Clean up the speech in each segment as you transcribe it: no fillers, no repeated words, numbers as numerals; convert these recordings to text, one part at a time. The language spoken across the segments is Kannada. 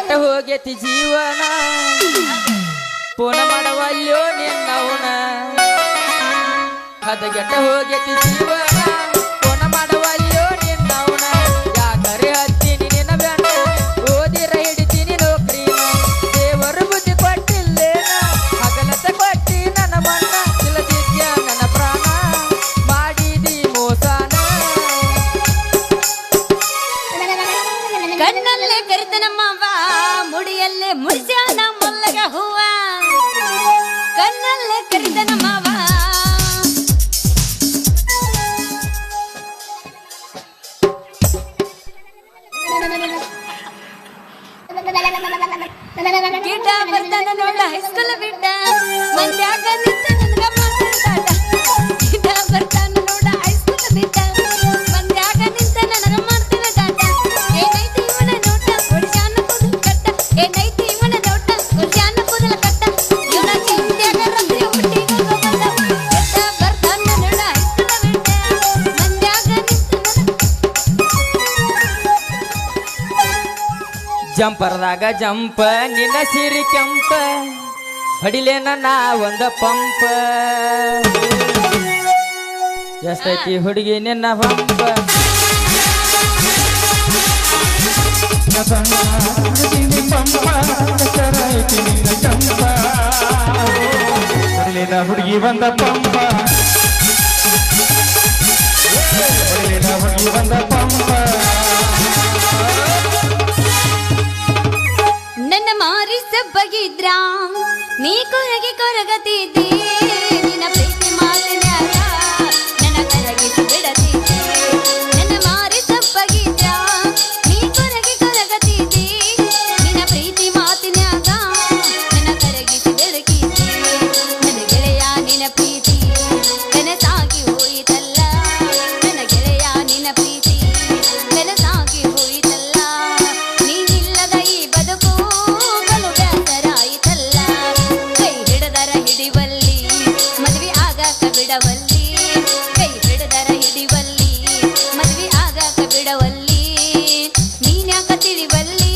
ಹದಗೆಟ್ಟ ಹೋಗೈತಿ ಜೀವನ ಪೋನ ಮಾಡವಲ್ಲೋ ನಿನ್ನವನ ಹದಗೆಟ್ಟ ಹೋಗೈತಿ ಜೀವನ ಪೋನ ಮಾಡವಲ್ಲೋ ನಿನ್ನವನ ಯಾಕರೆ ಹತ್ತೀನಿ ನಿನ್ನ ಬೆನ್ನ ಓದಿರ ಹಿಡಿತೀನಿ ನೌಕರಿನ ದೇವರು ಬುದ್ಧಿ ಕೊಟ್ಟಿಲ್ಲೇನ ಹಗಲತ ಕೊಟ್ಟಿ ನನ್ನ ಮಣ್ಣ ಇಲ್ಲದಿದ್ಯ ನನ್ನ ಪ್ರಾಣ ಮಾಡಿದಿ ಮೋಸಾನ ಕಣ್ಣಲ್ಲೇ ಕರಿತ ನಮ್ಮವ್ವ ಮುಡಿಯಲ್ಲೇ ಮುಡಿಸ್ಯಾನ ಮಲ್ಲಗ ಹೂವ ಕಣ್ಣಲ್ಲೇ ಕರಿತ ನಮ್ಮವ್ವ ಗಿಡ ಬರ್ತಾನ ನೋಡ ಹೈಸ್ಕೂಲ್ ಬಿಟ್ಟ ಮಂದ್ಯಾಗ ನಿಂತ ನನಗ ಮಾತಾಡ್ತಾಡ ಗಿಡ ಬರ್ತಾನ ನೋಡ ಹೈಸ್ಕೂಲ್ ಬಿಟ್ಟ ಮಂದ್ಯಾಗ ನಿಂತ ನನಗ ಮಾಡ್ತಿರ ದಾಟ ಏನೈತಿ ಇವನ ನೋಟ ಹೊಡ್ಸ್ಯಾನ ಕೂದಲ ಕಟ್ಟ ಏನೈತಿ ಇವನ ನೋಟ ಹೊಡ್ಸ್ಯಾನ ಕೂದಲ ಕಟ್ಟ ಇವನ ಚಿಂತ್ಯಾಗ ರಂಧ್ರಿ ಹುಟ್ಟಿಗ ಬಂದ ಗಿಡ ಬರ್ತಾನ ನೋಡ ಹೈಸ್ಕೂಲ್ ಬಿಟ್ಟ ಮಂದ್ಯಾಗ ನಿಂತ ಜಂಪರ್ದಾಗ ಜಂಪ ನಿನ್ನ ಸಿರಿ ಕೆಂಪ ಹೊಡಿಲೇನ ನಾ ಒಂದ ಪಂಪ ಎಷ್ಟೈತಿ ಹುಡುಗಿ ನಿನ್ನ ಪಂಪ ಹುಡುಗಿ ಬಂದ ಪಂಪ ಹುಡುಗಿ ಬಂದ ಪಂಪ ನನ್ನ ಮಾರಿಸ ಬಗಿದ್ರ ನೀ ಕೊರಗೆ ಕೊರಗತಿದ್ದೆ ನಿನ್ನ ಪ್ರೀತಿ ಮಾತಿನ್ಯಾಗ ನನ್ನ ಕರಗಿಸಿ ಬಿಡತಿದ್ದೆ ನನ್ನ ಮಾರಿಸ ಬಗಿದ್ರ ನೀ ಕೊರಗೆ ಕೊರಗತಿದ್ದೆ ನಿನ್ನ ಪ್ರೀತಿ ಮಾತಿನ್ಯಾಗ ನನ್ನ ಕರಗಿಸಿ ಬೆಳಕಿದ್ದೆ ನನ್ನ ಗೆಳೆಯ ನಿನ್ನ ಪ್ರೀತಿ ಕನಸಾಗಿ ಹೋಯಿತಲ್ಲ ನನ್ನ ಗೆಳೆಯ ನಿನ್ನ ಪ್ರೀತಿ ಕನಸಾಗಿ ಹೋಯಿತಲ್ಲ ನೀನಿಲ್ಲದ ಈ ಬದುಕು ಬಲು ಬೇಸರಾಯಿತಲ್ಲ ಕೈ ಹಿಡದರ ಹಿಡಿವಲ್ಲಿ ಮದ್ವೆ ಆಗಾಕ ಬಿಡವಲ್ಲಿ ಕೈ ಹಿಡದರ ಹಿಡಿವಲ್ಲಿ ಮದ್ವೆ ಆಗಾಕ ಬಿಡವಲ್ಲಿ ನೀನ್ಯಾಕ ತಿಳಿವಲ್ಲಿ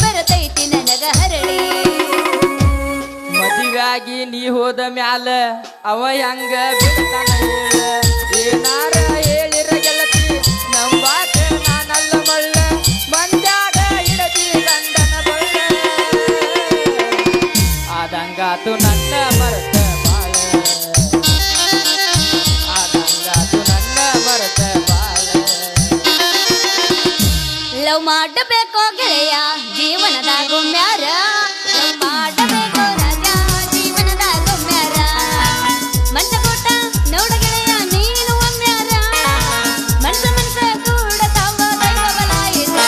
ಬರತೈತಿ ನನಗ ಹರಳಿ ಮದುವೆಯಾಗಿ ನೀ ಹೋದ ಮ್ಯಾಲ ಅವ ಹೆಂಗ ಬಿಡ್ತಾನ ಹೇಳ ಏನಾರ ಹೇಳಿರ ಗೆಳತಿ ನಂಬಾಕ ನಾನಲ್ಲ ಮಳ್ಳ ಮಂದ್ಯಾಗ ಇಡದಿ ಗಂಡನ ಬಳ್ಳ ಆದಂಗಾತು ನನ್ನ ಮರತ ಬಾಳ ಆದಂಗಾತು ನನ್ನ ಮರತ ಬಾಳ ಲವ್ ಮಾಡಬೇಕೋ ಗೆಳೆಯ ಜೀವನದಾಗ ಒಮ್ಮ್ಯಾರ ಲವ್ ಮಾಡಬೇಕೋ ರಾಜ ಜೀವನದಾಗ ಒಮ್ಮ್ಯಾರ ಮನಸ ಕೊಟ್ಟ ನೋಡ ಗೆಳೆಯ ನೀನು ಒಮ್ಮ್ಯಾರ ಮನಸ ಕೂಡ ತಾವ ದೈವ ಬಲಾಯಿತ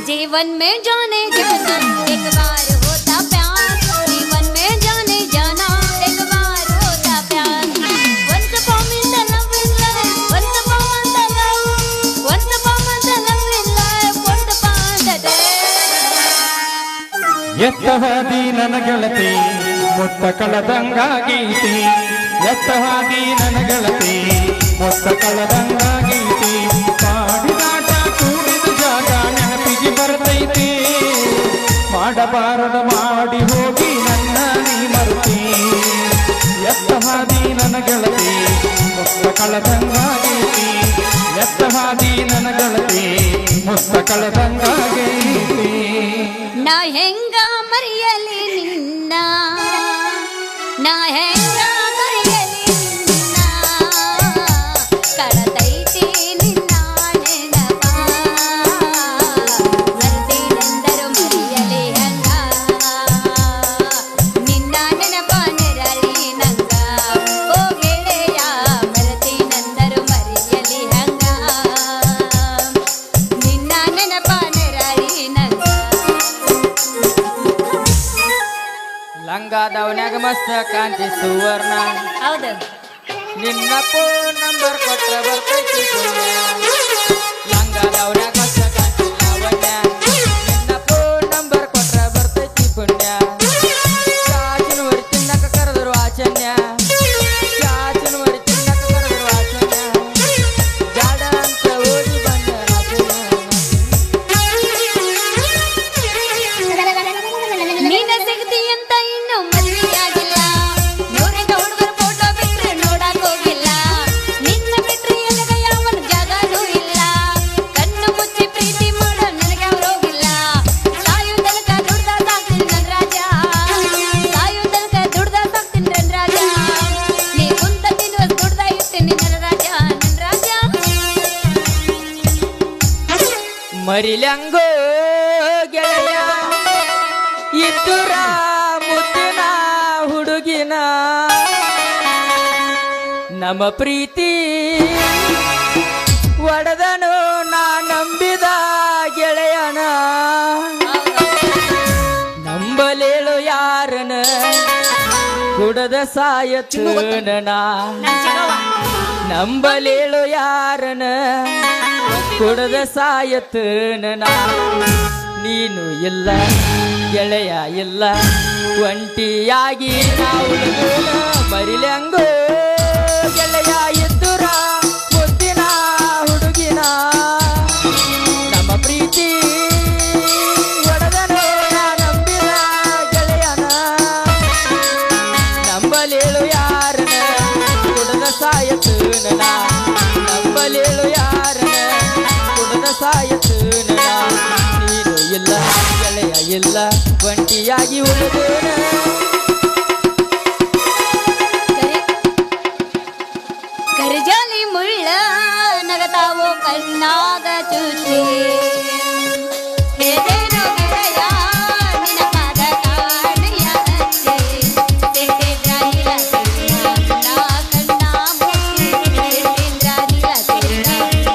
जीवन में जाने जाना एक बार होता प्यार जीवन में जाने जाना एक बार होता प्यार once upon a love in life once upon a love once upon a love in life once upon a day ಎತ್ತವಾದಿ ನನ್ನ ಗೆಳತಿ ಮುತ್ತ ಕಳದಂಗಾಗೀತಿ ಎತ್ತವಾದಿ ನನ್ನ ಗೆಳತಿ ಮುತ್ತ ಕಳದಂಗಾಗೀತಿ ಮಾಡಿದಾಟ ಕೂಡಿದ ಜಾಗ ನೆನಪಿಗೆ ಬರ್ತೈತಿ ಮಾಡಬಾರದ ಮಾಡಿ ಹೋಗಿ ನನ್ನ ನೀ ಮರುತಿ ಎತ್ತವಾದಿ ನನ್ನ ಗೆಳತಿ ಮುತ್ತ ಕಳದಂಗಾಗೀತಿ ಎತ್ತವಾದಿ ನನ್ನ ಗೆಳತಿ ಮುತ್ತ ಕಳದಂಗಾಗೀತಿ ನಾ ಹೆಂಗ ಮರೆಯಲಿ ನಿನ್ನ ನಾ ಹೆಂಗ ಮರೆಯಲಿ ನಿನ್ನ ಕಳತೈತಿ ನಿನ್ನ ನೆನಪ ಮರೆತಿನೆಂದರು ಮರೆಯಲಿ ಹಂಗ ನಿನ್ನ ನೆನಪ ನೆರಳಿ ನಂಗ ಓ ಗೆಳೆಯ ಮರೆತಿನೆಂದರು ಮರೆಯಲಿ ಹಂಗ ನಿನ್ನ ನೆನಪ ನೆರಳಿ ನಂಗ ಲಂಗಾದವನ್ಯಾಗ ಮಸ್ತ ಕಾಂತಿ ಸುವರ್ಣ ಹೌದು ನಿನ್ನ ಫೋನ್ ನಂಬರ್ ಕೊಟ್ಟ ಬರ್ತೈತಿ ಪುಣ್ಯ ಲಂಗಾದವನ್ಯಾಗ ಮಸ್ತ ಕಾಂತಿ ಲಾವಣ್ಯ ನಿನ್ನ ಫೋನ್ ನಂಬರ್ ಕೊಟ್ಟ ಬರ್ತೈತಿ ಪುಣ್ಯ ಚಾಚಿನ ಹೊರಿ ತಿನ್ನಕ ಕರೆದರು ಆಚನ್ಯ ಚಾಚಿನ ಹೊರಿ ತಿನ್ನಕ ಕರೆದರು ಆಚನ್ಯ ಜಾಡ ಅಂತ ಓಡಿ ಬಂದ ಮರಿಲ್ಯಾಂಗೋ ಗೆಳೆಯ ಇದ್ದುರ ಮುತ್ತಿನ ಹುಡುಗಿನ ನಮ್ಮ ಪ್ರೀತಿ ಒಡೆದನು ನಾ ನಂಬಿದ ಗೆಳೆಯನ ನಂಬಲೇಳು ಯಾರನ ಕುಡದ ಸಾಯತನ ನಂಬಲೇಳು ಯಾರನ ಕುಡದ ಸಾಯತನ ನೀನು ಇಲ್ಲ ಗೆಳೆಯ ಇಲ್ಲ ಒಂಟಿಯಾಗಿ ನಾವು ಮರಿಲ್ಯಾಂಗೋ ಗೆಳೆಯ ಇದ್ದುರ ಮುದ್ದಿನ ಹುಡುಗಿನ ನಮ್ಮ ಪ್ರೀತಿ ಒಡೆದನು ನಾ ನಂಬಿದ ಗೆಳೆಯನ ನಂಬಲೇಳು ಯಾರನ ಕುಡದ ಸಾಯತನ ನಂಬಲೇಳು ಯಾರನ ಕುಡದ ಸಾಯತನ ನೀನು ಇಲ್ಲ ಗೆಳೆಯ ಇಲ್ಲ ಒಂಟಿಯಾಗಿ ಉಳಿದೇನ ಕರಿಜಾಲಿ ಮುಳ್ಳ ನಗತಾವೋ ಕಣ್ಣಾಗ ಚುಚ್ಚಿ ಹೇಳೇನೋ ಗೆಳೆಯ ನಿನ್ನ ಪಾದ ಕಾಣೆಯ ಹಚ್ಚಿ ಸಿಟ್ಟಿದ್ರಾಗಿಲ್ಲ ನಾ ಕಣ್ಣ ಮುಚ್ಚಿ ಸಿಟ್ಟಿದ್ರಾಗಿಲ್ಲ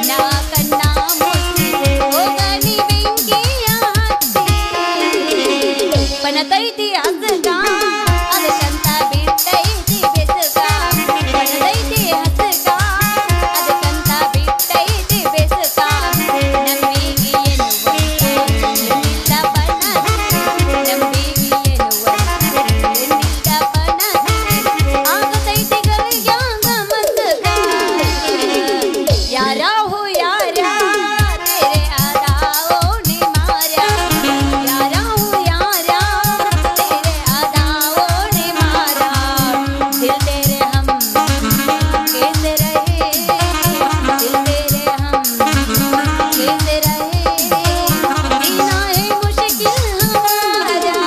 ನಾ ಕಣ್ಣ ಮುಚ್ಚಿ ಹೋಗನಿ ಬೆಂಕಿಯ ಹಚ್ಚಿ ಪನತೈತಿ ಹಸ್ಗ ಅದಕ್ಕಂತ ಬಿಟ್ಟೈತಿ ಬೆಸಗ ಪನತೈತಿ ಹಸ್ಗ ಅದಕ್ಕಂತ ಬಿಟ್ಟೈತಿ ಬೆಸಗ ನಂಬಿಗೆ ಎನ್ನುವಂತ ಬಣ ನಂಬಿಗೆ ಎನ್ನುವಂತ ಬಣ ಆಗತೈತಿ ಗವಿಯಾಗ ಮಸಗ ಯಾರಾ ಹೋ ಯಾರಾ तेरे आदाओ ने मारा यारा हूँ यारा तेरे आदाओ ने मारा दिल तेरे हम कहते रहे दिल तेरे हम कहते रहे जीना है मुश्किल हमारा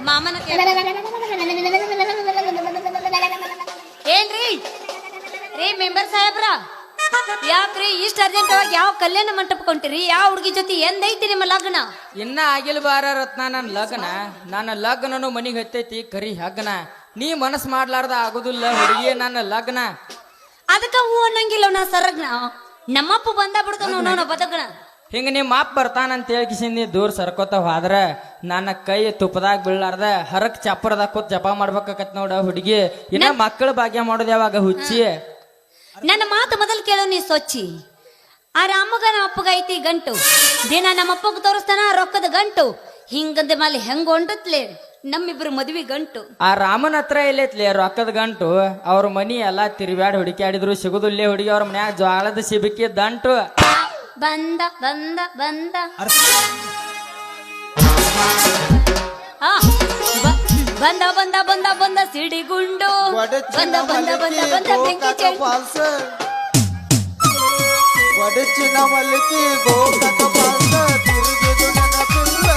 ಮಾಮನ ಏನ್ರಿ ರೀ ಮೆಂಬರ್ ಸಾಹೇಬ್ರ ಯಾಕ್ರಿ ಇಷ್ಟ ಅರ್ಜೆಂಟ್ ಆಗಿ ಯಾವ ಕಲ್ಯಾಣ ಮಂಟಪ ಕೊಂಟಿರಿ ಯಾವ ಹುಡುಗಿ ಜೊತೆ ಎಂದೈತಿ ನಿಮ್ಮ ಲಗ್ನ ಇನ್ನ ಆಗಿಲ್ ಬಾರ ರತ್ನ ನನ್ನ ಲಗ್ನನು ಮನಿಗೆ ಹತ್ತೈತಿ ಕರಿ ಹಗ್ನ ನೀ ಮನಸ್ ಮಾಡ್ಲಾರ್ದ ಆಗುದಿಲ್ಲ ಹುಡುಗಿ ನನ್ನ ಲಗ್ನ ಅದಕ್ಕ ಹೂ ಅನ್ನಂಗಿಲ್ಲ ನಾ ಸರ್ಗನ ನಮ್ಮಪ್ಪ ಬಂದ ಬಿಡ್ತಾನ ನೋಡ ಬದಗ್ನ ಹಿಂಗ ನಿಮ್ಮ ಅಪ್ಪ ಬರ್ತಾನಂತ ಹೇಳ್ಕಿಸಿಂದಿ ದೂರ ಸರ್ಕೋತ ಹೋದ್ರ ನನ್ನ ಕೈ ತುಪ್ಪದಾಗ ಬೀಳಾರ್ದ ಹರಕ್ ಚಪ್ಪರದಾಗ ಕೂತ್ ಜಪ ಮಾಡ್ಬೇಕಾಕತ್ ನೋಡ ಹುಡುಗಿ ಇನ್ನ ಮಕ್ಕಳ ಭಾಗ್ಯ ಮಾಡೋದು ಯಾವಾಗ ಹುಚ್ಚಿ ನನ್ನ ಮಾತು ಮೊದಲು ಕೇಳೋ ನೀ ಸೊಚ್ಚಿ ಆ ರಾಮಗ ನಮ್ಮ ಅಪ್ಪಗ ಐತಿ ಗಂಟು ದಿನ ನಮ್ಮ ಅಪ್ಪಗ ತೋರಿಸ್ತಾನ ರೊಕ್ಕದ ಗಂಟು ಹಿಂಗಂದ ಮೇಲೆ ಹೆಂಗ ಹೊಂಟತ್ಲೆ ನಮ್ಮಿಬ್ರು ಮದ್ವಿ ಗಂಟು ಆ ರಾಮನ ಹತ್ರ ಎಲ್ಲೈತ್ಲಿ ರೊಕ್ಕದ ಗಂಟು ಅವ್ರ ಮನಿ ಎಲ್ಲಾ ತಿರುವ್ಯಾಡ್ ಹುಡುಕ್ಯಾಡಿದ್ರು ಸಿಗುದಿಲ್ಲೇ ಹುಡುಗಿ ಅವ್ರ ಮನ್ಯಾಗ ಜ್ವಾಳದ ಸಿಬಿಕಿ ದಂಟು ಬಂದ ಬಂದ ಬಂದ ಆ, ಬಂದ ಬಂದ ಬಂದ ಬಂದ ಸಿಡಿಗುಂಡು ಬಂದ ಬಂದ ಬಂದ ಬಂದ ಬೆಂಕಿ ಚೆಂಡು ಒಡಚಿನ ಮಲ್ಲಿಗೆ ಗೋಕಾಕ ಪಾಲ್ಸ ತಿರುಗಿದು ನನ್ನ ಪಿಲ್ಲ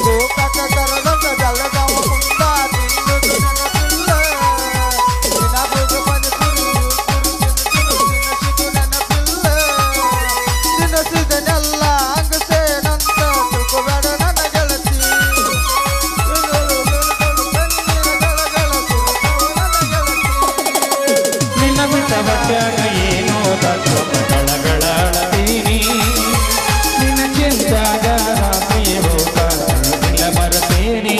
ಗೋಕಾಕ ಕರದಂಗ ಜಲಗಾವ ಮುಂದ ತಿಂದುದು ನನ್ನ ಪಿಲ್ಲ ದಿನ ಬೇಗ ಮನೆ ತಿನ್ನಸಿದು ನನ್ನ ಪಿಲ್ಲ ತಿನ್ನಸಿದನೆಲ್ಲ ಅಂಗಸೇನಂತ ತಿಳ್ಕೊಬೇಡ ನನ್ನ ಗೆಳತಿ ನಿನ್ನ ಬಿಟ್ಟ ಬಟ್ಟಾಗ ಏನೋ ಗಳಗಳಾಡತೀನಿ ನಿನ್ನ ಚಿಂತಾಗ ರಾತ್ರಿ ಹೋಗ ಮರತೇನಿ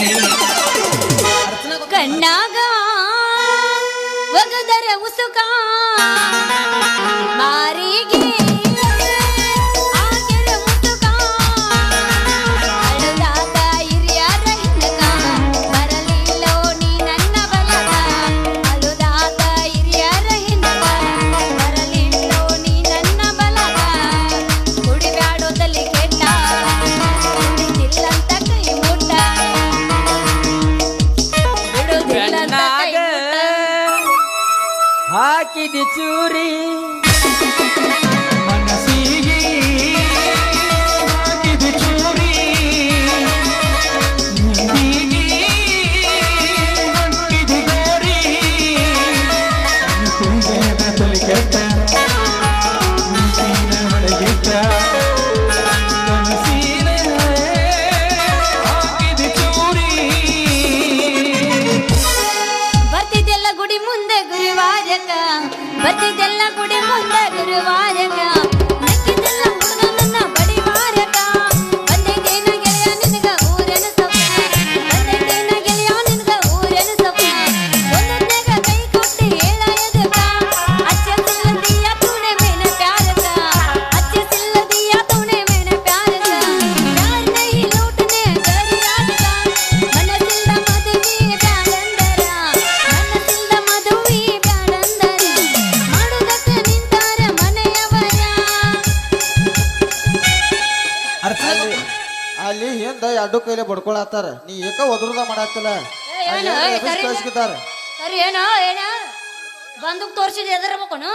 ಎರಡು ಕೈಲೆ ಬಡ್ಕೊಳತ್ತಾರ ನೀ ಏಕ ಒದ್ರದ ಮಾಡತ್ತಿಲ್ಲ ಏನು ಕರಿ ಕಳ್ಸ್ಕಿತಾರ ಕರಿ ಏನೋ ಏನ ಬಂದೂಕ್ ತೋರ್ಸಿದ್ ಎದರ್ಬೇಕನು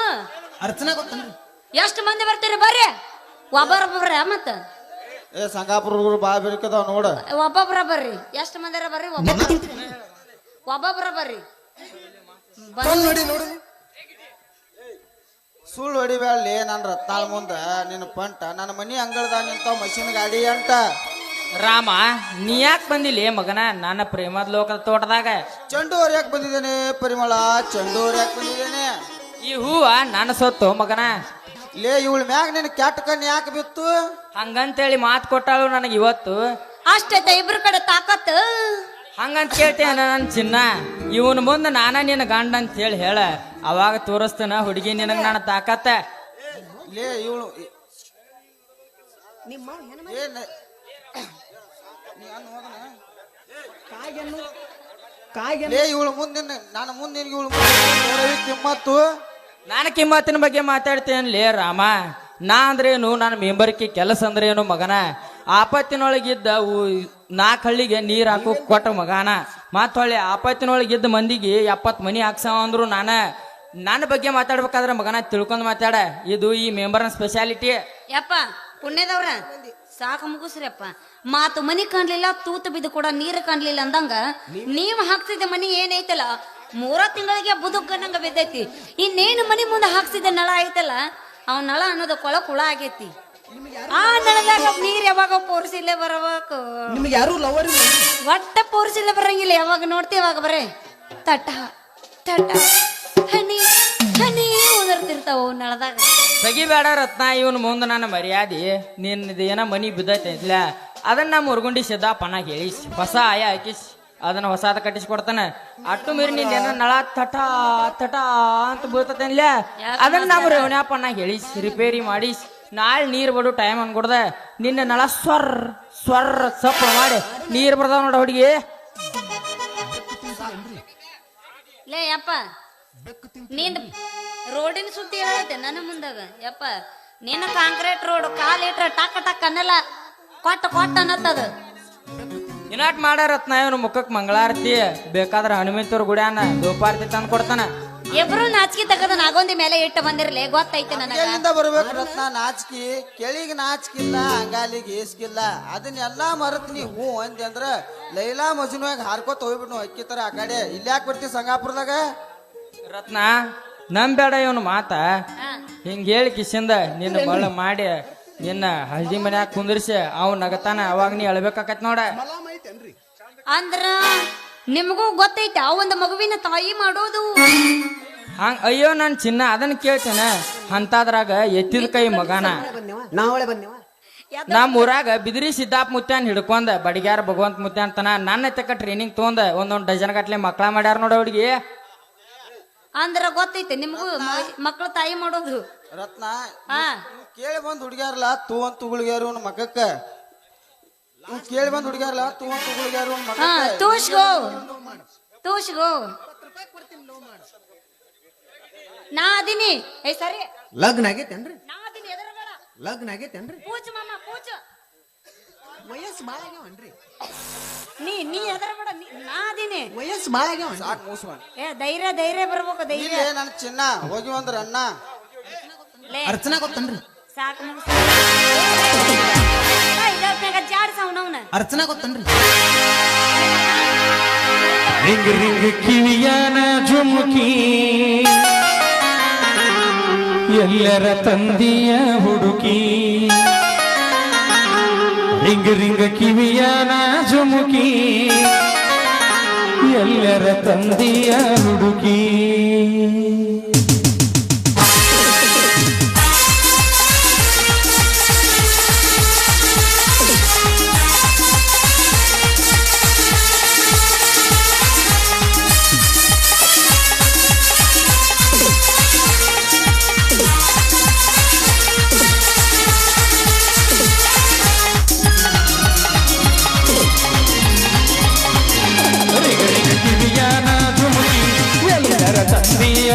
ಅರ್ಚನಾ ಗೊತ್ತನ್ರಿ ಎಷ್ಟು ಮಂದಿ ಬರ್ತೀರಿ ಬರ್ರಿ ಒಬ್ಬರೊಬ್ಬರ ಮತ್ತ ಏ ಸಂಗಾಪುರ ಹುಡುಗರು ಬಾ ಬೇಕದಾವ ನೋಡ ಒಬ್ಬೊಬ್ರ ಬರ್ರಿ ಎಷ್ಟು ಮಂದಿರ ಬರ್ರಿ ಒಬ್ಬೊಬ್ರ ಬರ್ರಿ ನೋಡಿ ನೋಡಿ ಸುಳ್ಳು ಹೊಡಿಬ್ಯಾಳಿ ನನ್ನ ರತ್ನಾಳ್ ಮುಂದ ನಿನ್ನ ಪಂಟ ನನ್ನ ಮನಿ ಅಂಗಳದಾಗ ನಿಂತಾವ ಮಷಿನ್ ಗಾಡಿ ಅಂಟ ರಾಮ ನೀ ಯಾಕೆ ಬಂದಿಲ್ಲ ಮಗನ ನನ್ನ ಪ್ರೇಮದ ಲೋಕದ ತೋಟದಾಗ ಚೆಂಡು ಯಾಕೆ ಬಂದಿದ್ದೇನೆ ಪರಿಮಳ ಚೆಂಡು ಯಾಕೆ ಬಂದಿದ್ದೇನೆ ಈ ಹೂವ ನನ್ನ ಸೊತ್ತು ಮಗನ ಲೇ ಇವಳ ಮ್ಯಾಗ ನಿನ್ನ ಕೆಟ್ಟ ಕಣ್ಣು ಯಾಕೆ ಬಿತ್ತು ಹಂಗಂತೇಳಿ ಮಾತು ಕೊಟ್ಟಾಳು ನನಗೆ ಇವತ್ತು ಅಷ್ಟೈತೆ ಇಬ್ರ ಕಡೆ ತಾಕತ್ ಹಂಗಂತ ಕೇಳ್ತೇನೆ ನನ್ನ ಚಿನ್ನ ಇವನ್ ಮುಂದೆ ನಾನ ನಿನ್ನ ಗಂಡ ಅಂತ ಹೇಳಿ ಹೇಳ ಅವಾಗ ತೋರಿಸ್ತೇನ ಹುಡುಗಿ ನಿನಗೆ ನಾನು ತಾಕತ್ತ ಲೇ ಇವಳು ನಿಮ್ಮ ಏನ್ ನೀ ಅನ್ನ ಹೋಗನ? ಲೇ ಇವಳು ಮುಂದೆ ನಾನು ಮುಂದೆ ಇವಳು ಕಿಮ್ಮತ್ತು ನಾನು ಕಿಮ್ಮತ್ತಿನ ಬಗ್ಗೆ ಮಾತಾಡ್ತೇನೆ ರಾಮ ನಾ ಅಂದ್ರೇನು ನನ್ನ ಮೆಂಬರ್ಕಿ ಕೆಲಸ ಅಂದ್ರೇನು ಮಗನ ಆಪತ್ತಿನೊಳಗಿದ್ದ 4 ಹಳ್ಳಿಗೆ ನೀರ್ ಹಾಕೋ ಕೊಟ್ಟ ಮಗನ ಮತ್ತ ಹೊಳ್ಳಿ ಆಪತ್ತಿನೊಳಗಿದ್ದ ಮಂದಿಗೆ 70 ಮನಿ ಹಾಕ್ಸವ ಅಂದ್ರು ನನ್ನ ಬಗ್ಗೆ ಮಾತಾಡ್ಬೇಕಾದ್ರೆ ಮಗನ ತಿಳ್ಕೊಂಡ್ ಮಾತಾಡ ಇದು ಈ ಮೆಂಬರ್ನ ಸ್ಪೆಷಾಲಿಟಿ. ಯಪ್ಪ ಪುಣ್ಯದವ್ರ ಸಾಕು ಮುಗಿಸ್ರಿಯಪ್ಪ ಮಾತು ಮನಿ ಕಾಣ್ಲಿಲ್ಲ ತೂತು ಬಿದ್ದು ಕೂಡ ನೀರು ಕಾಣ್ಲಿಲ್ಲ ಅಂದಂಗ ನೀವ್ ಹಾಕ್ಸಿದ ಮನಿ ಏನೈತಲ್ಲ 3 ತಿಂಗಳಿಗೆ ಬುದುಕನ್ನಂಗ ಬಿದ್ದೈತಿ ಇನ್ನೇನು ಮನಿ ಮುಂದೆ ಹಾಕ್ಸಿದ ನಳ ಐತಲ್ಲ ಅವ್ ನಳ ಅನ್ನೋದು ಕೊಳಕ್ ಹುಳ ಆಗೈತಿ ಆ ನಳದಾಗ ನೀರ್ ಯಾವಾಗ ಪೋರ್ಸಿಲ್ಲೇ ಬರಬೇಕು ನಿಮ್ಗೆ ಯಾರು ಲವರ್ ಒಟ್ಟ ಪೋರ್ಸಿಲ್ಲೇ ಬರಂಗಿಲ್ಲ ಯಾವಾಗ ನೋಡ್ತೀವಿ ಅವಾಗ ಬರೇ ತಟ ತಟ ಹನಿ ಹನಿ ಉದರ್ತಿರ್ತಾವ ನಳದಾಗ ತೆಗಿಬೇಡ ರತ್ನ ಇವನ್ ಮುಂದೆ ನನ್ನ ಮರ್ಯಾದೆ ನಿನ್ನದು ಏನ ಮನಿ ಬಿದ್ದೈತಿಲ್ಲ ಅದನ್ನ ಮುರ್ಗುಂಡಿ ಸಿದ್ದಪ್ಪನ ಹೇಳಿಸ್ ಹೊಸ ಆಯ ಹಾಕಿಸ್ ಅದನ್ನ ಹೊಸಾದ ಕಟ್ಟಿಸ್ಕೊಡ್ತಾನೆ ಅಟ್ಟು ಮೀರಿ ನಿಂದ ಏನ ನಳ ತಟ ತಟ ಅಂತ ಬೀಳ್ತೇನಿಲ್ಲ ಅದನ್ನ ನಾವು ರೇವಣ್ಯಪ್ಪನ ಹೇಳಿಸ್ ರಿಪೇರಿ ಮಾಡಿಸ್ ನಾಳೆ ನೀರ್ ಬಡು ಟೈಮ್ ಅನ್ಕೊಡ್ದ ನಿನ್ನ ನಳ ಸ್ವರ್ ಸಪ್ಪ ಮಾಡಿ ನೀರ್ ಬರ್ದಾವ ನೋಡ ಹುಡುಗಿ ಲೇ ಯಪ್ಪ ನೀನ್ ರೋಡಿನ ಸುದ್ದಿ ಹೇಳತ್ತೆ ನನ್ನ ಮುಂದಾಗ ಯಪ್ಪ ನಿನ್ನ ಕಾಂಕ್ರೀಟ್ ರೋಡ್ ಕಾಲಿಟ್ರ ಟಕ್ ಟಕ್ ಅನ್ನಲ್ಲ ಕೊಟ್ಟ ಅನ್ನತ್ತದ ಇನಾಟ್ ಮಾಡ ರತ್ನ ಇವನು ಮುಖಕ್ ಮಂಗಳಾರತಿ ಬೇಕಾದ್ರ ಹನುಮಂತವ್ರ ಗುಡ್ಯಾನ ಗೋಪಾರತಿ ತಂದು ಕೊಡ್ತಾನ ಇಬ್ರು ನಾಚಿಕೆ ತಗದ ನಾಗೊಂದಿ ಮೇಲೆ ಇಟ್ಟು ಬಂದಿರ್ಲಿ ಗೊತ್ತೈತೆ ನನಗ ಎಲ್ಲಿಂದ ಬರ್ಬೇಕು ರತ್ನ ನಾಚಿಕೆ ಕೆಳಿಗೆ ನಾಚಿಕಿಲ್ಲ ಅಂಗಾಲಿಗೆ ಏಸ್ಕಿಲ್ಲ ಅದನ್ನೆಲ್ಲಾ ಮರತ್ ನೀ ಹೂ ಅಂದಿ ಅಂದ್ರ ಲೈಲಾ ಮಜ್ನುವಾಗ ಹಾರ್ಕೋತ ಹೋಗ್ಬಿಟ್ಟು ಅಕ್ಕಿ ತರ ಆ ಕಡೆ ಇಲ್ಲಿ ಯಾಕೆ ಬರ್ತೀವಿ ಸಂಗಾಪುರದಾಗ ರತ್ನ ನಂಬೇಡ ಇವನು ಮಾತ ಹಿಂಗ ಹೇಳಿ ಕಿಸಿಂದ ನಿನ್ನ ಮಳ್ಳ ಮಾಡಿ ನಿನ್ನ ಹಳ್ದಿ ಮನ್ಯಾಗ ಕುಂದಿರ್ಸಿ ಅವ್ ನಗತಾನ ಅವಾಗ ನೀ ಅಳ್ಬೇಕಾಕತ್ ನೋಡ ಅಂದ್ರ ನಿಮಗೂ ಗೊತ್ತೈತೆ ಆ ಒಂದು ಮಗುವಿನ ತಾಯಿ ಮಾಡೋದು ಹಂಗ ಅಯ್ಯೋ ನನ್ ಚಿನ್ನ ಅದನ್ನ ಕೇಳ್ತೇನೆ ಅಂತದ್ರಾಗ ಎತ್ತಿದ ಕೈ ಮಗನ ನಾವಳೆ ಬನ್ನೇವ ನಮ್ಮ ಊರಾಗ ಬಿದಿರಿ ಸಿದ್ದಾಪ್ ಮುತ್ಯಾನ್ ಹಿಡ್ಕೊಂಡ ಬಡಿಗ್ಯಾರ ಭಗವಂತ ಮುತ್ಯಾನ್ ತನ ನನ್ನ ತಕ್ಕ ಟ್ರೈನಿಂಗ್ ತೊಗೊಂಡ ಒಂದೊಂದ್ ಡಜನ್ ಗಟ್ಲೆ ಮಕ್ಳ ಮಾಡ್ಯಾರ ನೋಡ ಹುಡುಗಿ ಅಂದ್ರ ಗೊತ್ತೈತೆ ನಿಮಗೂ ಮಕ್ಕಳ ತಾಯಿ ಮಾಡೋದು ರತ್ನ ಹಾ ಕೇಳಿ ಬಂದ್ ಹುಡುಗ್ಯಾರಲ್ಲ ತೂ ಅಂತ ತುಗುಳ್ಗ್ಯಾರು ಅವ್ನ ಮಕ್ಕಕ್ಕ ಕೇಳಿ ಬಂದ್ ಹುಡುಗ್ಯಾರಲ್ಲ ತೂ ಅಂತ ತುಗುಳ್ಗ್ಯಾರು ಅವ್ನ ಹಾ ಮಕ್ಕಕ್ಕ ತೂಷ್ಗೋ ನಾ ಅದೀನಿ ಏ ಸರಿ ಲಗ್ನ ಆಗೈತೇನ್ರಿ ನಾ ಅದೀನಿ ಎದರಬೇಡ ಲಗ್ನ ಆಗೈತೇನ್ರಿ ಪೂಜ ಮಾಮ ಪೂಜ ವಯಸ್ಸು ಭಾಳ ಆಗ್ಯಾವನ್ರಿ ನೀ ಎದರಬೇಡ ನಾ ಅದೀನಿ ವಯಸ್ಸು ಭಾಳ ಆಗ್ಯಾವ ಸಾಕ್ ಮೂಸ್ಕೊಂಡ್ ಏ ಧೈರ್ಯ ಬರ್ಬೇಕು ಧೈರ್ಯ ಇಲ್ಲೇ ನನ್ನ ಚಿನ್ನ ಹೋಗಿ ಒಂದ್ರ ಅಣ್ಣ ಲೇ ಅರ್ಚನಾ ಗೊತ್ತನ್ರಿ ಸಾಕು ಇದಪ್ನಾಗ ಜಾಡ್ಸವನವನ ಅರ್ಚನಾ ಗೊತ್ತನ್ರಿ ರಿಂಗ್ ರಿಂಗ್ ಕಿವಿಯಾನ ಜುಮುಕಿ ಎಲ್ಲರ ತಂದಿಯ ಹುಡುಕಿ ರಿಂಗ್ ರಿಂಗ್ ಕಿವಿಯಾನ ಜುಮುಕಿ ಎಲ್ಲರ ತಂದಿಯ ಹುಡುಕಿ ತಂದಿಯ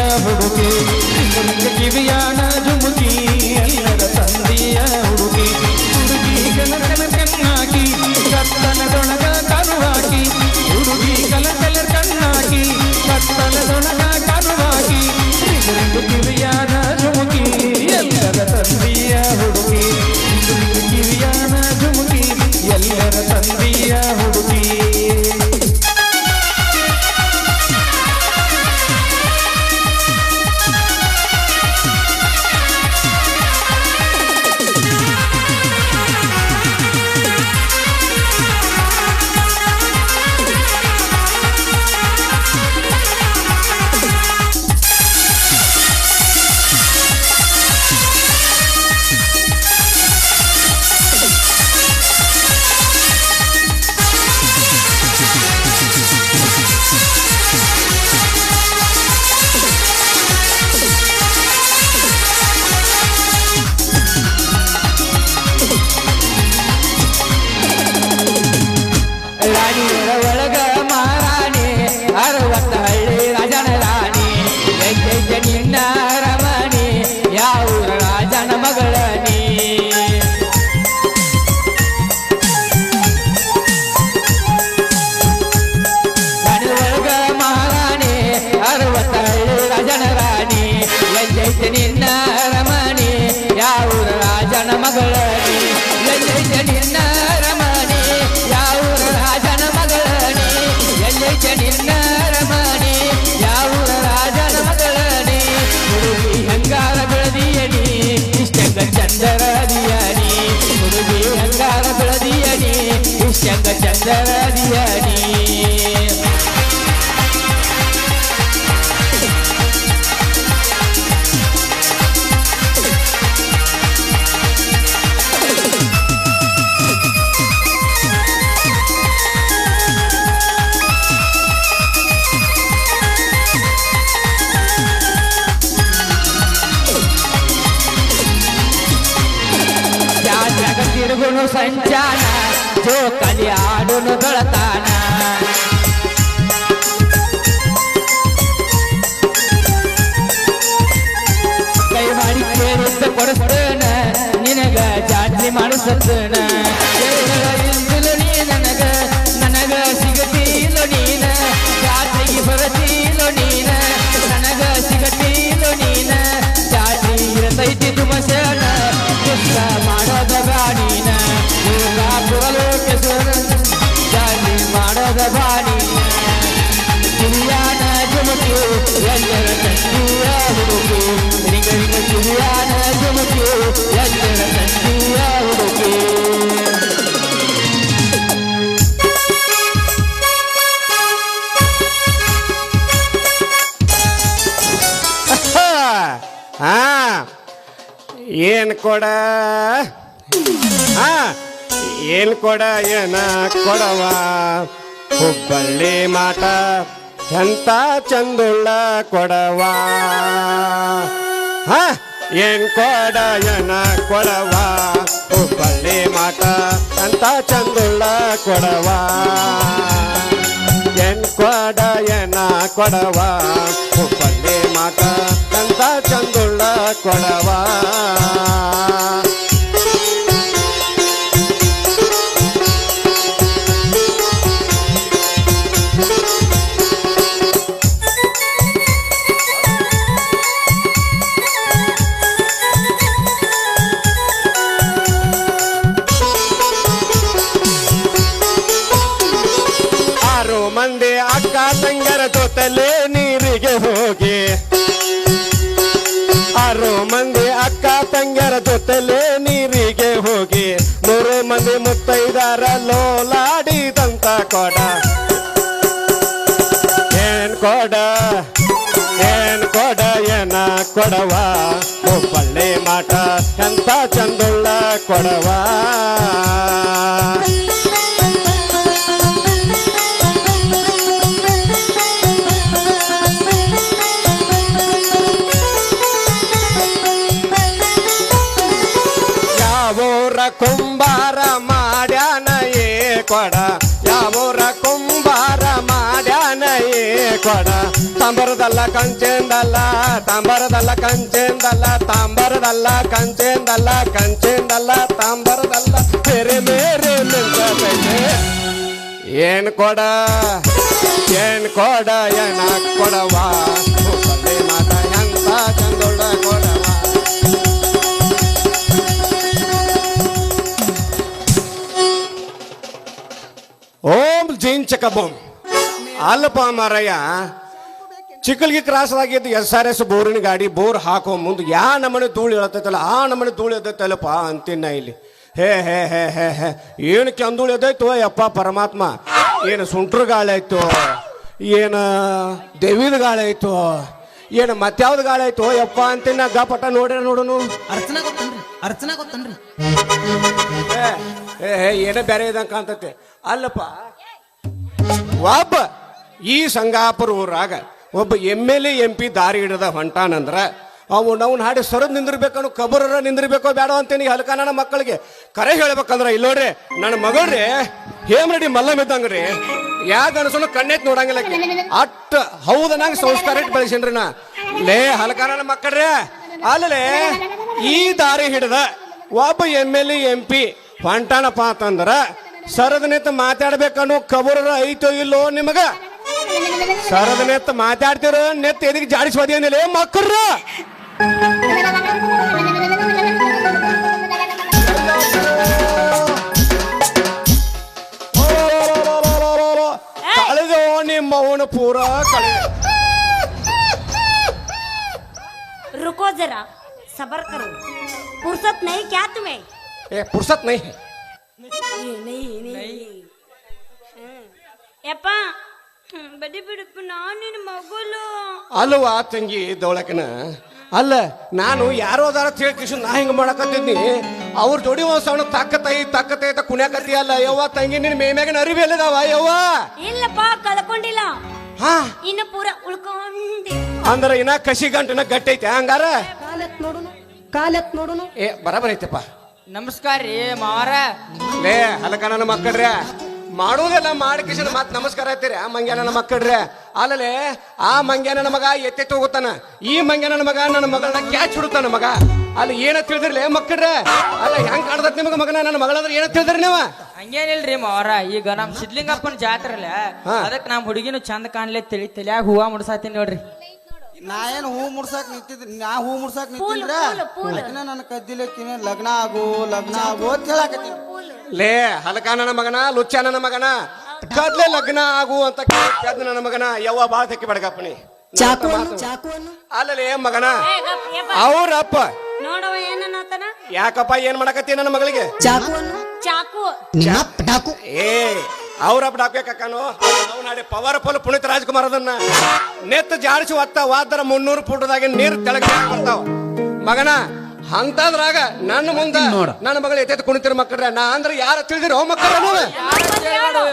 ಎಲ್ಲರದಿಯ ನೀ ತಿರುಗುನು ಸಂಚಾನ ಜೋಕಾಲಿ ಆಡುನು ದೊಳತಾನ ಕೈ ಮಾಡಿ ಕೇಳಿದ್ದ ಕೊಡಿಸ್ತೇನ ನಿನಗ ಜಾತ್ರೆ ಮಾಡಿಸ್ತೇನ ಇಲ್ಲೋ ನೀ ನನಗ ನನಗ ಸಿಗತೀಲೋ ನೀನ ಜಾತ್ರೆಗೆ ಬರತೀಲೋ ನೀನ ನನಗ ಸಿಗತೀಲೋ ನೀನ ಜಾತ್ರೆ ಇರತೈತಿ ತುಮಸೇನ ಮಾಡೋದ ಬಾಣಿನ ಪುರಲೋಕೇಶ್ವರ ಜಾತಿ ಮಾಡೋದ ಬಾಣಿನ ಕಿರಿಯಾನ ಜುಮುಕಿ ಎಲ್ಲರ ತಂದಿಯ ಹುಡುಕಿ ರಿಂಗ ರಿಂಗ ಕಿರಿಯಾನ ಜುಮುಕಿ ಎಲ್ಲರ ತಂದಿಯ ಹುಡುಕಿ ಏನ್ ಕೊಡ ಏನ್ ಕೊಡ ಏನ ಕೊಡವ ಹುಬ್ಬಳ್ಳಿ ಮಾಟ ಎಂತ ಚಂದುಳ್ಳ ಕೊಡವ ಏನ್ ಕೊಡ ಏನ ಕೊಡವ ಹುಬ್ಬಳ್ಳಿ ಮಾಟ ಎಂತ ಚಂದುಳ್ಳ ಕೊಡವ ಏನ್ ಕೊಡ ಏನ ಕೊಡವ ಹುಬ್ಬಳ್ಳಿ ಮಾಟ ಎಂತ ಚಂದುಳ್ಳ ಕೊಡವ ಮಂದಿ ಅಕ್ಕ ತಂಗರ ಜೊತೆಲೆ ನೀರಿಗೆ ಹೋಗಿ 6 ಮಂದಿ ಅಕ್ಕ ತಂಗರ ಜೊತೆಲೆ ನೀರಿಗೆ ಹೋಗಿ 100 ಮಂದಿ ಮುತ್ತೈದಾರ ಲೋಲಾಡಿದಂತ ಕೊಡ ಏನ್ ಕೊಡ ಏನ ಕೊಡವ ಹುಬ್ಬಳ್ಳಿ ಮಾಟ ಎಂತ ಚಂದುಳ್ಳ ಕೊಡವ ಕುಂಬಾರ ಮಾಡ್ಯಾನ ಏ ಕೊಡ ಯಾವೂರ ಕುಂಬಾರ ಮಾಡ್ಯಾನ ಏ ಕೊಡ ತಾಂಬರದಲ್ಲ ಕಂಚೆಂದಲ್ಲ ತಾಂಬರದಲ್ಲ ಕಂಚೆಂದಲ್ಲ ತಾಂಬರದಲ್ಲ ಕಂಚೆಂದಲ್ಲ ಕಂಚೆಂದಲ್ಲ ತಾಂಬರದಲ್ಲ ಬೇರೆ ಬೇರೆ ನಿಂತೈತೆ ಏನ್ ಕೊಡ ಏನ್ ಏನ ಕೊಡವ ಹುಬ್ಬಳ್ಳಿ ಮಾತ ಎಂತ ಚಂದುಳ್ಳ ಕೊಡವ ಓಂ ಜೈನ್ ಚಕಬೋಂ ಅಲ್ಲಪ್ಪ ಮಾರಯ್ಯ ಚಿಕ್ಕಲ್ಗಿ ಕ್ರಾಸ್ದಾಗಿದ್ದು SRS ಬೋರಿನ ಗಾಡಿ ಬೋರ್ ಹಾಕೋ ಮುಂದೆ ಯಾ ನಮ್ಮನೆ ಧೂಳು ಇಳತೈತಲ್ಲ ಆ ನಮ್ಮನೆ ಧೂಳು ಎದ್ದೈತಲ್ಲಪ್ಪ ಅಂತಿನ ಇಲ್ಲಿ ಹೇ ಹೇ ಹೇ ಹೇ ಹೇ ಏನು ಕೆಂದೂಳು ಎದ್ದೈತು ಯಪ್ಪ ಪರಮಾತ್ಮ ಏನು ಸುಂಟ್ರ ಗಾಳಿ ಆಯ್ತು ಏನು ದೇವಿದ ಗಾಳಿ ಆಯ್ತು ಏನು ಮತ್ಯಾವ್ದು ಗಾಳಿ ಆಯ್ತು ಯಪ್ಪ ಅಂತಿನ ಗಪಟ ನೋಡ್ರಿ ನೋಡೋನು ಅರ್ಚನಾ ಗೊತ್ತನ್ರಿ ಏನೋ ಬೇರೆ ಇದಂಗೆ ಕಾಣ್ತೈತೆ ಅಲ್ಲಪ್ಪ ಒಬ್ಬ ಈ ಸಂಗಾಪುರ ಊರಾಗ ಒಬ್ಬ MLA MP ದಾರಿ ಹಿಡಿದ ಹೊಂಟಾನಂದ್ರ ಅವ್ನು ಹಾಡಿ ಸರದ್ ನಿಂದಿರ್ಬೇಕನ್ನು ಕಬರ ನಿಂದಿರ್ಬೇಕೋ ಬೇಡ ಅಂತೇನಿ ಹಲ್ಕ ನನ್ನ ಮಕ್ಕಳಿಗೆ ಕರೆ ಹೇಳ್ಬೇಕಂದ್ರ ಇಲ್ಲೋಡ್ರಿ ನನ್ನ ಮಗಳ್ರಿ ಹೇಮರೆಡ್ಡಿ ಮಲ್ಲಮಿದ್ದಂಗ್ರಿ ಯಾ ಗಣಸನು ಕಣ್ಣೆತ್ ನೋಡಂಗಿಲ್ಲ ಅಟ್ಟ ಹೌದನಂಗ ಸಂಸ್ಕಾರ ಇಟ್ಟು ಬೆಳೆಸೇನ್ರಿ ನಾ ಲೇ ಹಲ್ಕ ನನ್ನ ಮಕ್ಕಳ್ರಿ ಅಲ್ಲೇ ಈ ದಾರಿ ಹಿಡಿದ ಒಬ್ಬ MLA MP ಹೊಂಟಾನಪ್ಪ ಅಂತಂದ್ರ ಸರದ ನೆತ್ತ ಮಾತಾಡ್ಬೇಕನ್ನೋ ಕಬರ ಐತೋ ಇಲ್ಲೋ ನಿಮಗ ಸರದ ನೆತ್ತ ಮಾತಾಡ್ತಿರೋ ನೆತ್ತ ಎದಕ್ಕೆ ಜಾಡಿಸೋದಿ ಅಂದಿಲ್ಲ ಮಕ್ಕಳ್ರ ಕಳೆದೋ ನಿಮ್ಮವನ ಪೂರ ಕಳೆ रुको जरा सबर करो फुर्सत नहीं क्या तुम्हें फुर्सत नहीं है नहीं नहीं ಯಪ್ಪ ಬಡಿ ಬಿಡಪ್ಪ ನಾನು ನಿನ್ನ ಮಗಳು ಅಲ್ವಾ ತಂಗಿ ದೌಳಕನ ಅಲ್ಲ ನಾನು ಯಾರೋ ಅದಾರ ತಿಳ್ಕಿಶ್ ನಾ ಹಿಂಗ ಮಾಡಕತ್ತಿದ್ನಿ ಅವ್ರ ಜೋಡಿ ಒಂದ್ ಸಣ್ಣ ತಾಕತೈ ಅಂತ ಕುಣ್ಯಾಕತ್ತಿ ಅಲ್ಲ ಯವ್ವ ತಂಗಿ ನಿನ್ ಮೇಮ್ಯಾಗಿನ ಅರಿವಿ ಎಲ್ಲದಾವ ಯವ್ವ ಇಲ್ಲಪ್ಪ ಕಳ್ಕೊಂಡಿಲ್ಲ ಹಾ ಇನ್ನು ಪೂರ ಉಳ್ಕೊಂಡಿ ಅಂದ್ರ ಇನ್ನ ಕಸಿ ಗಂಟನ ಗಟ್ಟೈತೆ ಹಂಗಾರ ಕಾಲತ್ ನೋಡುನು ಏ ಬರಬರ ಐತಪ್ಪ ನಮಸ್ಕಾರ ರೀ ಮಾವಾರ ಲೇ ಅಲ್ಲಕ ನನ್ನ ಮಕ್ಕಳ್ರೆ ಮಾಡೋದೆಲ್ಲ ಮಾಡಿಕಿಸಿದ ಮತ್ ನಮಸ್ಕಾರ ಐತಿರಿ ಆ ಮಂಗ್ಯ ನನ್ನ ಮಕ್ಕಳ್ರೆ ಅಲ್ಲಲೇ ಆ ಮಂಗ್ಯ ನನ್ನ ಮಗ ಎತ್ತೆತ್ತು ಹೋಗುತ್ತಾನ ಈ ಮಂಗ್ಯ ನನ್ನ ಮಗ ನನ್ನ ಮಗಳನ್ನ ಕ್ಯಾಚ್ ಹಿಡುತ್ತಾನ ಮಗ ಅಲ್ಲಿ ಏನ ತಿಳಿದ್ರಲೇ ಮಕ್ಕಳ್ರೆ ಅಲ್ಲ ಹೆಂಗ್ ಕಾಣ್ದತ್ ನಿಮಗ ಮಗನ ನನ್ನ ಮಗಳಂದ್ರೆ ಏನ ತಿಳಿದ್ರಿ ನೀವ ಹಂಗೇನಿಲ್ರಿ ಮಾವಾರ ಈಗ ನಮ್ ಸಿದ್ಲಿಂಗಪ್ಪನ ಜಾತ್ರೆಲ್ಲ ಅದಕ್ಕೆ ನಮ್ ಹುಡುಗಿನು ಚಂದ ಕಾಣ್ಲೆ ತಲ್ಯಾಗ ಹೂವ ಮುಡ್ಸಾತೀನಿ ನೋಡ್ರಿ ನಾ ಏನು ಹೂ ಮುಡ್ಸಾಕ್ ನಿಂತಿದ್ರಿ ನಾ ಹೂ ಮುಡ್ಸಾಕ್ ನಿಂತಿದ್ರ ನನ್ನ ಕದ್ದಿಲಕ್ಕಿನ ಲಗ್ನ ಆಗು ಅಂತ ಹೇಳಾಕತ್ತೀನಿ ಲೇ ಹಲಕ ನನ್ನ ಮಗನ ಲುಚ್ಚ ನನ್ನ ಮಗನ ಕದ್ಲೆ ಲಗ್ನ ಆಗು ಅಂತ ಕದ್ದ ನನ್ನ ಮಗನ ಯವ್ವ ಬಾಳ ತೆಕ್ಕಿ ಬಡಗಪ್ಪನಿ ಅಲ್ಲಲೇ ಮಗನ ಅವ್ರಪ್ಪ ನೋಡವ ಏನನ್ನತಾನ ಯಾಕಪ್ಪ ಏನ್ ಮಾಡಕತ್ತಿ ನನ್ನ ಮಗಳಿಗೆ ಚಾಕು ಏ ಅವ್ರಪ್ಪ ಡಾಕ್ಯ ಕಕ್ಕನು ನಾವು ನಾಡಿ ಪವರ್ಫುಲ್ ಪುನೀತ್ ರಾಜ್ಕುಮಾರ್ ಅದನ್ನ ನೆತ್ತ ಜಾಡಿಸಿ ಒತ್ತ ವಾದರ 300 ಫುಟದಾಗಿ ನೀರು ತೆಳಗೆ ಬರ್ತಾವ ಮಗನ ಅಂತದ್ರಾಗ ನನ್ನ ಮುಂದ ನನ್ನ ಮಗಳು ಎತ್ತೆ ಕುಣಿತಿರ ಮಕ್ಕಳ್ರೆ ನಾ ಅಂದ್ರೆ ಯಾರ ತಿಳಿದಿರೋ ಮಕ್ಕಳ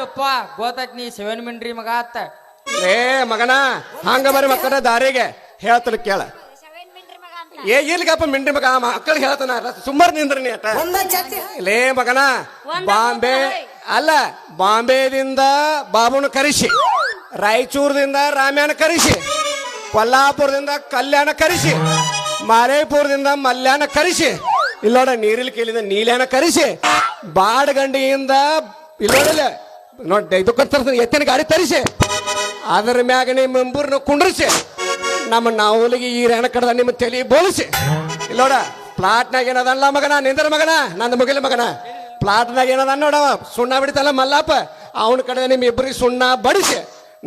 ಯಪ್ಪ ಗೊತ್ತಾಯ್ತು ನೀ 7 ಮಿಂಡ್ರಿ ಮಗ ಅತ್ತ ಏ ಮಗನ ಹಂಗ ಬರೀ ಮಕ್ಕಳ ದಾರಿಗೆ ಹೇಳ್ತಾನ ಕೇಳ ಏ ಇಲ್ಗಪ್ಪ ಮಿಂಡ್ರಿ ಮಗ ಮಕ್ಕಳು ಹೇಳ್ತಾನ ಸುಮಾರು ನಿಂದ್ರಿ ಅಟ ಲೇ ಮಗನ ಬಾಂಬೆ ಅಲ್ಲ ಬಾಂಬೆದಿಂದ ಬಾಬುನ ಕರೆಸಿ ರಾಯಚೂರದಿಂದ ರಾಮ್ಯಾನ ಕರೆಸಿ ಕೊಲ್ಲಾಪುರದಿಂದ ಕಲ್ಯಾಣ ಕರೆಸಿ ಮಾರೇಪುರದಿಂದ ಮಲ್ಯಾನ ಕರೆಸಿ ಇಲ್ಲೋಡ ನೀರಿಲ್ ಕೇಳಿದ ನೀಲ್ಯಾನ ಕರೆಸಿ ಬಾಡಗಂಡಿಯಿಂದ ಇಲ್ಲೋಡಲ್ಲ ನೋಡಿ ಇದಕ್ಕೊಂತ ಎತ್ತಿನ ಗಾಡಿ ತರಿಸಿ ಅದರ ಮ್ಯಾಗ ನಿಮ್ಮ ಇಬ್ಬರನ್ನ ಕುಂಡ್ರಿಸಿ ನಮ್ಮ ನಾವಲಿಗೆ ಈ ರೆಣ ಕಡದ ನಿಮ್ಮ ತಲೆ ಬೋಲಿಸಿ ಇಲ್ಲೋಡ ಪ್ಲಾಟ್ನಾಗ ಏನದಲ್ಲ ಮಗನ ನಿಂದರ ಮಗನ ನಂದು ಮುಗಿಲ ಮಗನ ಪ್ಲಾಟ್ನಾಗ ಏನದ ನೋಡವ ಸುಣ್ಣ ಬಿಡ್ತಲ್ಲ ಮಲ್ಲಪ್ಪ ಅವನ ಕಡೆ ನಿಮ್ಮ ಇಬ್ಬರಿಗೆ ಸುಣ್ಣ ಬಡಿಸಿ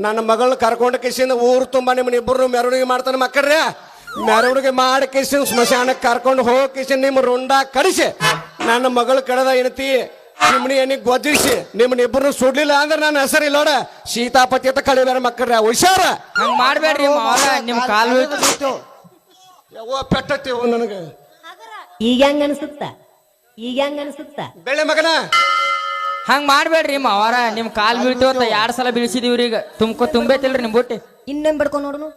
ನನ್ನ ಮಗಳನ್ನ ಕರ್ಕೊಂಡು ಕಿಸಿಂದ ಊರು ತುಂಬ ನಿಮ್ಮನ್ನ ಇಬ್ಬರು ಮೆರವಣಿಗೆ ಮಾಡ್ತಾನೆ ಮಕ್ಕಳ್ರೆ ಮೆರವಣಿಗೆ ಮಾಡಿ ಕಿಸಿನ ಸ್ಮಶಾನಕ್ಕೆ ಕರ್ಕೊಂಡು ಹೋಗಿ ಕಿಸಿನ ನಿಮ್ಮ ರುಂಡ ಕಡಿಸಿ ನನ್ನ ಮಗಳ ಕಡದ ಹೆಣ್ತಿ ನಿಮ್ಮನಿ ಎಣ್ಣಿಗೆ ಗೊಜ್ಜಿಸಿ ನಿಮ್ಮನ್ನ ಇಬ್ಬರು ಸುಡ್ಲಿಲ್ಲ ಅಂದ್ರೆ ನನ್ನ ಹೆಸರು ಇಲ್ಲೋಡ ಸೀತಾಪತಿ ಅಂತ ಕಳಿಬೇರೆ ಮಕ್ಕಳ್ರೆ ಹುಷಾರ ಹಂಗ ಮಾಡ್ಬೇಡ್ರಿ ಮಾವಾರ ನಿಮ್ ಕಾಲು ಯವ್ವ ಪೆಟ್ಟತ್ತೀವ ನನಗೆ ಈಗ ಹೆಂಗ ಅನ್ಸುತ್ತ ಬೆಳೆ ಮಗನ ಹಂಗ ಮಾಡ್ಬೇಡ್ರಿ ಮಾವಾರ ನಿಮ್ ಕಾಲ್ ಬೀಳ್ತೇವತ್ತ 2 ಸಲ ಬೀಳ್ಸಿದೀವ್ರಿ ಈಗ ತುಂಬೈತಿಲ್ರಿ ನಿಮ್ ಬುಟ್ಟಿ ಇನ್ನೇನ್ ಬಡ್ಕೊಂಡ್ ನೋಡುನು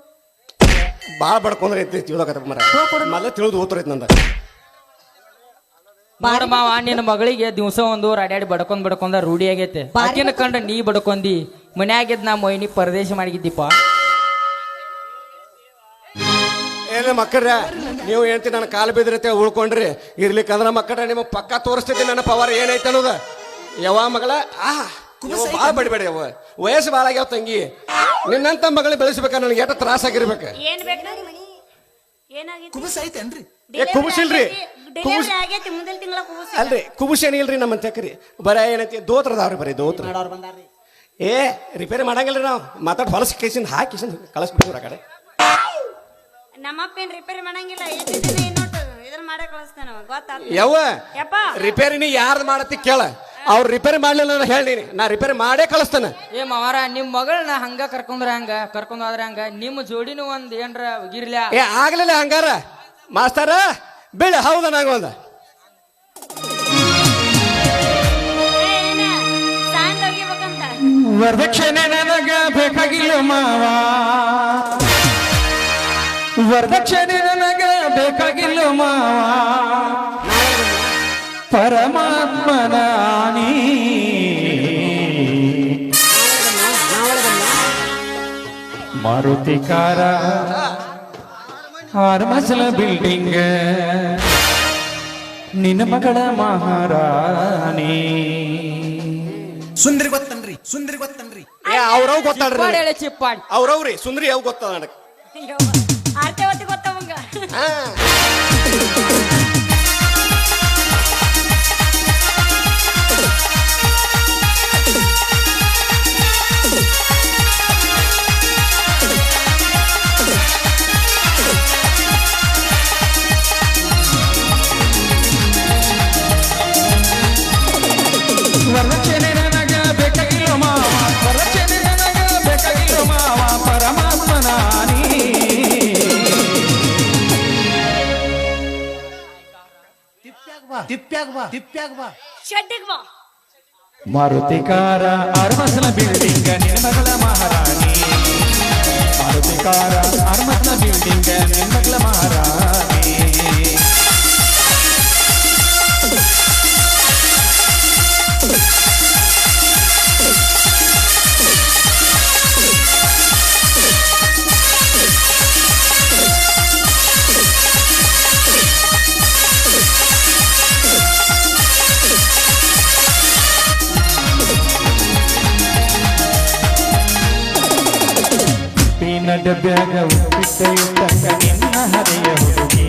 ಬಾಳ ಬಡ್ಕೊಂಡ್ರೆ ಐತಿ ತಿಳಿದಕತ್ತ ಮರ ಮಲ್ಲ ತಿಳಿದು ಓದ್ತೈತಿ ನಂದ ನೋಡ ಮಾವ ನಿನ್ನ ಮಗಳಿಗೆ ದಿವಸ ಒಂದು ಅಡ್ಯಾಡಿ ಬಡ್ಕೊಂಡ್ ರೂಢಿ ಆಗೈತೆ ಆಕಿನ ಕಂಡ ನೀ ಬಡ್ಕೊಂಡಿ ಮನ್ಯಾಗಿದ್ ನಾ ಮೊಯ್ನಿ ಪರದೇಶ ಮಾಡಿಗಿದ್ದೀಪ ಏನ ಮಕ್ಕಳ್ರೆ ನೀವು ಹೇಳ್ತೀನಿ ನನ್ನ ಕಾಲು ಬಿದ್ದಿರತ್ತೆ ಉಳ್ಕೊಂಡ್ರಿ ಇರ್ಲಿಕ್ಕಂದ್ರ ಮಕ್ಕಳ್ರೆ ನಿಮ್ಮ ಪಕ್ಕ ತೋರಿಸ್ತಿದ್ದೆ ನನ್ನ ಪವರ್ ಏನೈತೆ ಅನ್ನೋದು ಯಾವ ಮಗಳ ಭಾಳ ಬಡಿಬೇಡಿ ಯವ್ವ ವಯಸ್ಸು ಭಾಳ ಆಗ್ಯಾವ ತಂಗಿ ನಿನ್ನಂತ ಮಗಳ ಬೆಳೆಸ್ಬೇಕ ನನಗೆ ಎಷ್ಟು ತ್ರಾಸ ಆಗಿರ್ಬೇಕು ಏನ್ ಬೇಕು ಏನಾಗಿತ್ತು ಏ ಕುಬುಸಿಲ್ರಿ ಡೆಲಿವರಿ ಆಗೈತಿ ಮುಂದಿನ ತಿಂಗಳ ಕುಬುಸಿ ಅಲ್ರಿ ಕುಬುಸ್ ಏನಿಲ್ರಿ ನಮ್ಮ ತೆಕ್ರಿ ಬರ ಏನೈತಿ ದೋತ್ರದವ್ರಿ ಬರೀ ದೋತ್ರ ಏ ರಿಪೇರಿ ಮಾಡಂಗಿಲ್ರಿ ನಾವು ಮಾತಾಡ್ ಹೊಲಸ್ ಕೇಸಿಂದ ಹಾಕಿಸಿಂದ ಕಳಿಸ್ಬಿಡ್ತೀವ್ರ ಆ ಕಡೆ ನಮ್ಮಪ್ಪ ಏನ್ ರಿಪೇರಿ ಮಾಡಂಗಿಲ್ಲ ಇದನ್ನ ಮಾಡೇ ಕಳಿಸ್ತಾನ ಗೊತ್ತಾಗ್ತದೆ ಯವ್ವ ಯಪ್ಪ ರಿಪೇರಿನಿ ಯಾರ್ದು ಮಾಡತ್ತಿ ಕೇಳ ಅವ್ರು ರಿಪೇರಿ ಮಾಡ್ಲಿಲ್ಲ ನಾನು ಹೇಳಿನಿ ನಾ ರಿಪೇರಿ ಮಾಡೇ ಕಳಿಸ್ತಾನೆ ಏ ಮಾವಾರ ನಿಮ್ ಮಗಳನ್ನ ಹಂಗ ಕರ್ಕೊಂಡ್ ಹೋದ್ರ ಹಂಗ ನಿಮ್ ಜೋಡಿನೂ ಒಂದ್ ಏನ್ರ ಗಿರ್ಲ್ಯಾ ಏ ಆಗ್ಲಿಲ್ಲ ಹಂಗಾರ ಮಾಸ್ತಾರ ಬೆಳೆ ಹೌದ ನಂಗ ಒಂದ ಸಾಂಗ್ ಹೋಗಿಬೇಕಂತ ವರದಕ್ಷಿಣೆ ನನಗ ಬೇಕಾಗಿಲ್ಲ ಮಾವ ವರದಕ್ಷಿಣೆ ನನಗ ಬೇಕಾಗಿಲ್ಲ ಮಾವ ಪರಮಾತ್ಮನ ನೀ ಮಾರುತಿ ಕಾರ 6 ಮಸಲ ಬಿಲ್ಡಿಂಗ್ ನಿನ್ನ ಮಗಳ ಮಹಾರಾಣಿ ಸುಂದ್ರಿ ಗೊತ್ತನ್ರಿ ಏ ಅವ್ರವ್ ಗೊತ್ತಾಡ್ರಿ ಹೇಳಿ ಚಿಪ್ಪಾಡಿ ಅವ್ರವ್ರಿ ಸುಂದ್ರಿ ಅವ್ ಗೊತ್ತದ ನನಗೆ ಆರ್ತೆ ಹೊತ್ತಿ ಗೊತ್ತವಂಗ ವರದಕ್ಷಿಣೆ ನನಗ ಬೇಕಾಗಿಲ್ಲ ಮಾವ ವರದಕ್ಷಿಣೆ ಶೆಡ್ಡಿಗೆ ಬಾ ಮಾರುತಿಕಾರ ಆರ್ಮಸ್ನ ಬಿಲ್ಡಿಂಗ್ ನಿನ್ನ ಮಗಳ ಮಹಾರಾಣಿ ಮಾರುತಿಕಾರ ಆರ್ಮಸ್ನ ಬಿಲ್ಡಿಂಗ್ ನಿನ್ನ ಮಗಳ ಮಹಾರಾಣಿ ಡಬ್ಬ್ಯಾಗ ಉಪ್ಪಿಟ್ಟ ಇಟ್ಟಂಗ ನಿನ್ನ ಹರೆಯ ಹುಡುಗಿ